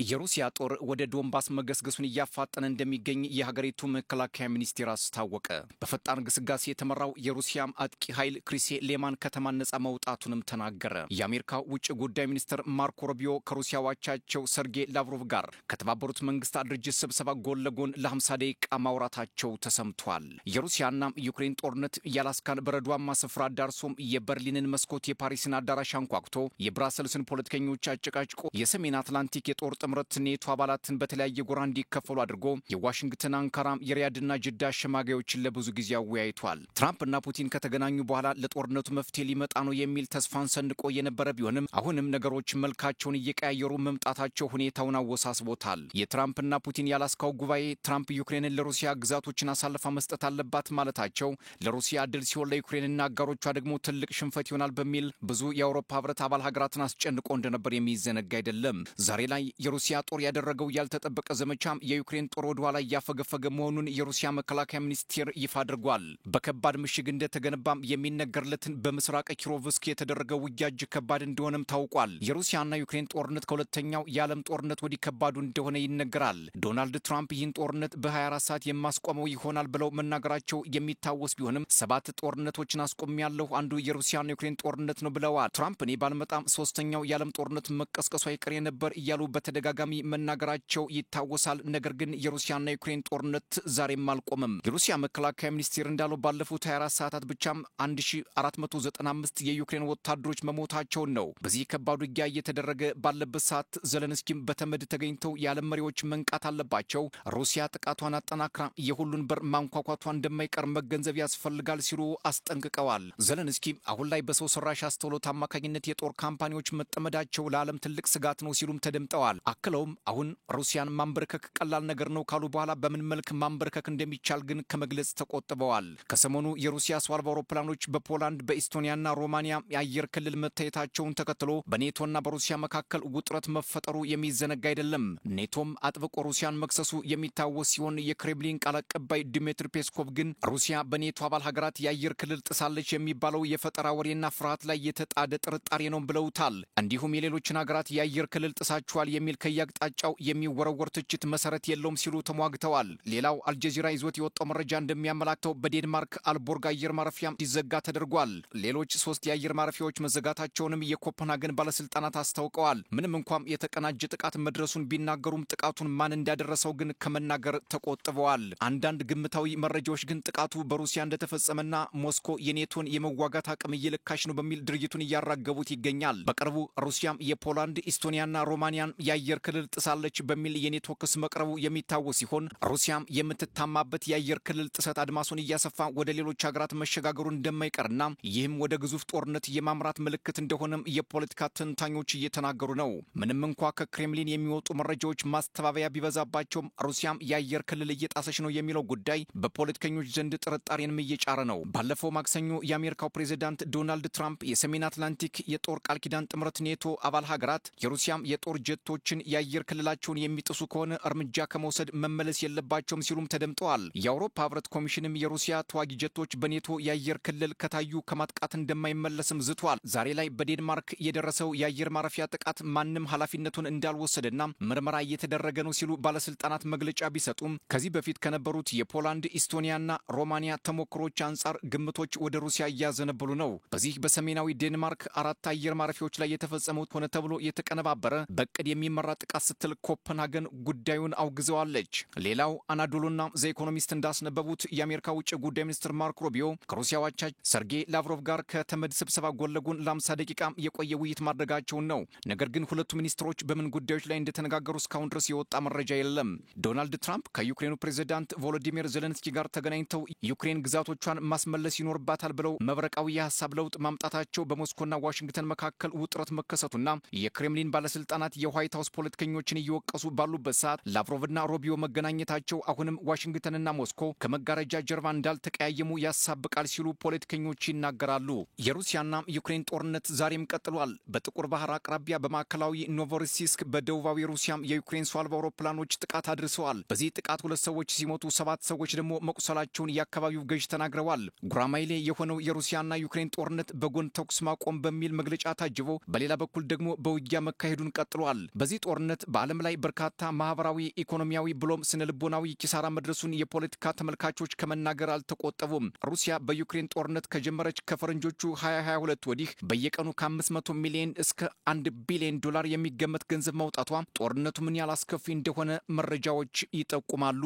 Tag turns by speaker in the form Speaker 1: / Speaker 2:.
Speaker 1: የሩሲያ ጦር ወደ ዶንባስ መገስገሱን እያፋጠነ እንደሚገኝ የሀገሪቱ መከላከያ ሚኒስቴር አስታወቀ። በፈጣን ግስጋሴ የተመራው የሩሲያ አጥቂ ኃይል ክሪሴ ሌማን ከተማን ነጻ መውጣቱንም ተናገረ። የአሜሪካ ውጭ ጉዳይ ሚኒስትር ማርኮ ሩቢዮ ከሩሲያ አቻቸው ሰርጌይ ላቭሮቭ ጋር ከተባበሩት መንግስታት ድርጅት ስብሰባ ጎን ለጎን ለ50 ደቂቃ ማውራታቸው ተሰምቷል። የሩሲያና ዩክሬን ጦርነት የአላስካን በረዷማ ስፍራ ዳርሶም የበርሊንን መስኮት የፓሪስን አዳራሽ አንኳኩቶ የብራሰልስን ፖለቲከኞች አጨቃጭቆ የሰሜን አትላንቲክ የጦር ጥምረት ኔቶ አባላትን በተለያየ ጎራ እንዲከፈሉ አድርጎ የዋሽንግተን፣ አንካራ፣ የሪያድና ጅዳ አሸማጋዮችን ለብዙ ጊዜ አወያይቷል። ትራምፕና ፑቲን ከተገናኙ በኋላ ለጦርነቱ መፍትሄ ሊመጣ ነው የሚል ተስፋን ሰንቆ የነበረ ቢሆንም አሁንም ነገሮች መልካቸውን እየቀያየሩ መምጣታቸው ሁኔታውን አወሳስቦታል። የትራምፕና ፑቲን የአላስካው ጉባኤ ትራምፕ ዩክሬንን ለሩሲያ ግዛቶችን አሳልፋ መስጠት አለባት ማለታቸው ለሩሲያ ድል ሲሆን ለዩክሬንና አጋሮቿ ደግሞ ትልቅ ሽንፈት ይሆናል በሚል ብዙ የአውሮፓ ህብረት አባል ሀገራትን አስጨንቆ እንደነበር የሚዘነጋ አይደለም። ዛሬ ላይ የሩሲያ ጦር ያደረገው ያልተጠበቀ ዘመቻም የዩክሬን ጦር ወደ ኋላ እያፈገፈገ መሆኑን የሩሲያ መከላከያ ሚኒስቴር ይፋ አድርጓል። በከባድ ምሽግ እንደተገነባም የሚነገርለትን በምስራቅ ኪሮቭስክ የተደረገው ውጊያ እጅግ ከባድ እንደሆነም ታውቋል። የሩሲያና ዩክሬን ጦርነት ከሁለተኛው የዓለም ጦርነት ወዲህ ከባዱ እንደሆነ ይነገራል። ዶናልድ ትራምፕ ይህን ጦርነት በ24 ሰዓት የማስቆመው ይሆናል ብለው መናገራቸው የሚታወስ ቢሆንም 7 ጦርነቶችን አስቆሚያለሁ፣ አንዱ የሩሲያና ዩክሬን ጦርነት ነው ብለዋል። ትራምፕ እኔ ባልመጣም ሶስተኛው የዓለም ጦርነት መቀስቀሱ አይቀሬ ነበር እያሉ በተደጋጋሚ መናገራቸው ይታወሳል። ነገር ግን የሩሲያና ዩክሬን ጦርነት ዛሬም አልቆመም። የሩሲያ መከላከያ ሚኒስቴር እንዳለው ባለፉት 24 ሰዓታት ብቻም 1495 የዩክሬን ወታደሮች መሞታቸውን ነው። በዚህ ከባድ ውጊያ እየተደረገ ባለበት ሰዓት ዘለንስኪም በተመድ ተገኝተው የዓለም መሪዎች መንቃት አለባቸው፣ ሩሲያ ጥቃቷን አጠናክራ የሁሉን በር ማንኳኳቷ እንደማይቀር መገንዘብ ያስፈልጋል ሲሉ አስጠንቅቀዋል። ዘለንስኪ አሁን ላይ በሰው ሰራሽ አስተውሎት አማካኝነት የጦር ካምፓኒዎች መጠመዳቸው ለዓለም ትልቅ ስጋት ነው ሲሉም ተደምጠዋል። አክለውም አሁን ሩሲያን ማንበርከክ ቀላል ነገር ነው ካሉ በኋላ በምን መልክ ማንበርከክ እንደሚቻል ግን ከመግለጽ ተቆጥበዋል። ከሰሞኑ የሩሲያ ሰው አልባ አውሮፕላኖች በፖላንድ በኢስቶኒያና ሮማኒያ የአየር ክልል መታየታቸውን ተከትሎ በኔቶና በሩሲያ መካከል ውጥረት መፈጠሩ የሚዘነጋ አይደለም። ኔቶም አጥብቆ ሩሲያን መክሰሱ የሚታወስ ሲሆን የክሬምሊን ቃል አቀባይ ዲሚትሪ ፔስኮቭ ግን ሩሲያ በኔቶ አባል ሀገራት የአየር ክልል ጥሳለች የሚባለው የፈጠራ ወሬና ፍርሃት ላይ የተጣደ ጥርጣሬ ነው ብለውታል። እንዲሁም የሌሎችን ሀገራት የአየር ክልል ጥሳችኋል የሚል ከያቅጣጫው የሚወረወር ትችት መሰረት የለውም ሲሉ ተሟግተዋል። ሌላው አልጀዚራ ይዞት የወጣው መረጃ እንደሚያመላክተው በዴንማርክ አልቦርግ አየር ማረፊያ ሲዘጋ ተደርጓል። ሌሎች 3 የአየር ማረፊያዎች መዘጋታቸውንም የኮፐንሃገን ባለስልጣናት አስታውቀዋል። ምንም እንኳን የተቀናጀ ጥቃት መድረሱን ቢናገሩም ጥቃቱን ማን እንዳደረሰው ግን ከመናገር ተቆጥበዋል። አንዳንድ ግምታዊ መረጃዎች ግን ጥቃቱ በሩሲያ እንደተፈጸመና ሞስኮ የኔቶን የመዋጋት አቅም እየለካሽ ነው በሚል ድርጊቱን እያራገቡት ይገኛል። በቅርቡ ሩሲያም የፖላንድ ኢስቶኒያና ሮማኒያን የአየር ክልል ጥሳለች በሚል የኔቶ ክስ መቅረቡ የሚታወስ ሲሆን ሩሲያም የምትታማበት የአየር ክልል ጥሰት አድማሱን እያሰፋ ወደ ሌሎች ሀገራት መሸጋገሩ እንደማይቀርና ይህም ወደ ግዙፍ ጦርነት የማምራት ምልክት እንደሆነም የፖለቲካ ተንታኞች እየተናገሩ ነው። ምንም እንኳ ከክሬምሊን የሚወጡ መረጃዎች ማስተባበያ ቢበዛባቸውም ሩሲያም የአየር ክልል እየጣሰች ነው የሚለው ጉዳይ በፖለቲከኞች ዘንድ ጥርጣሬንም እየጫረ ነው። ባለፈው ማክሰኞ የአሜሪካው ፕሬዚዳንት ዶናልድ ትራምፕ የሰሜን አትላንቲክ የጦር ቃል ኪዳን ጥምረት ኔቶ አባል ሀገራት የሩሲያም የጦር ጀቶችን የአየር ክልላቸውን የሚጥሱ ከሆነ እርምጃ ከመውሰድ መመለስ የለባቸውም ሲሉም ተደምጠዋል። የአውሮፓ ህብረት ኮሚሽንም የሩሲያ ተዋጊ ጀቶች በኔቶ የአየር ክልል ከታዩ ከማጥቃት እንደማይመለስም ዝቷል። ዛሬ ላይ በዴንማርክ የደረሰው የአየር ማረፊያ ጥቃት ማንም ኃላፊነቱን እንዳልወሰደና ምርመራ እየተደረገ ነው ሲሉ ባለስልጣናት መግለጫ ቢሰጡም ከዚህ በፊት ከነበሩት የፖላንድ ኢስቶኒያና ሮማኒያ ተሞክሮች አንጻር ግምቶች ወደ ሩሲያ እያዘነበሉ ነው። በዚህ በሰሜናዊ ዴንማርክ 4 አየር ማረፊያዎች ላይ የተፈጸሙት ሆነ ተብሎ የተቀነባበረ በቅድ የሚመራ ጥቃት ስትል ኮፐንሃገን ጉዳዩን አውግዘዋለች። ሌላው አናዶሉና ዘ ኢኮኖሚስት እንዳስነበቡት የአሜሪካ ውጭ ጉዳይ ሚኒስትር ማርኮ ሩቢዮ ከሩሲያ አቻቸው ሰርጌይ ላቭሮቭ ጋር ከተመድ ስብሰባ ጎን ለጎን ለ50 ደቂቃ የቆየ ውይይት ማድረጋቸውን ነው። ነገር ግን ሁለቱ ሚኒስትሮች በምን ጉዳዮች ላይ እንደተነጋገሩ እስካሁን ድረስ የወጣ መረጃ የለም። ዶናልድ ትራምፕ ከዩክሬኑ ፕሬዚዳንት ቮሎዲሚር ዘለንስኪ ጋር ተገናኝተው ዩክሬን ግዛቶቿን ማስመለስ ይኖርባታል ብለው መብረቃዊ የሀሳብ ለውጥ ማምጣታቸው በሞስኮና ዋሽንግተን መካከል ውጥረት መከሰቱና የክሬምሊን ባለስልጣናት የዋይት ሃውስ ፖለቲከኞችን እየወቀሱ ባሉበት ሰዓት ላቭሮቭና ሩቢዮ መገናኘታቸው አሁንም ዋሽንግተንና ሞስኮ ከመጋረጃ ጀርባ እንዳልተቀያየሙ ያሳብቃል ሲሉ ፖለቲከኞች ይናገራሉ። የሩሲያና ዩክሬን ጦርነት ዛሬም ቀጥሏል። በጥቁር ባህር አቅራቢያ በማዕከላዊ ኖቮሮሲስክ በደቡባዊ ሩሲያም የዩክሬን ሰው አልባ አውሮፕላኖች ጥቃት አድርሰዋል። በዚህ ጥቃት 2 ሰዎች ሲሞቱ 7 ሰዎች ደግሞ መቁሰላቸውን የአካባቢው ገዥ ተናግረዋል። ጉራማይሌ የሆነው የሩሲያና ዩክሬን ጦርነት በጎን ተኩስ ማቆም በሚል መግለጫ ታጅቦ በሌላ በኩል ደግሞ በውጊያ መካሄዱን ቀጥሏል። በዚህ ጦርነት ጦርነት በዓለም ላይ በርካታ ማህበራዊ፣ ኢኮኖሚያዊ ብሎም ስነልቦናዊ ኪሳራ መድረሱን የፖለቲካ ተመልካቾች ከመናገር አልተቆጠቡም። ሩሲያ በዩክሬን ጦርነት ከጀመረች ከፈረንጆቹ 2022 ወዲህ በየቀኑ ከ500 ሚሊዮን እስከ 1 ቢሊዮን ዶላር የሚገመት ገንዘብ ማውጣቷ ጦርነቱ ምን ያህል አስከፊ እንደሆነ መረጃዎች ይጠቁማሉ።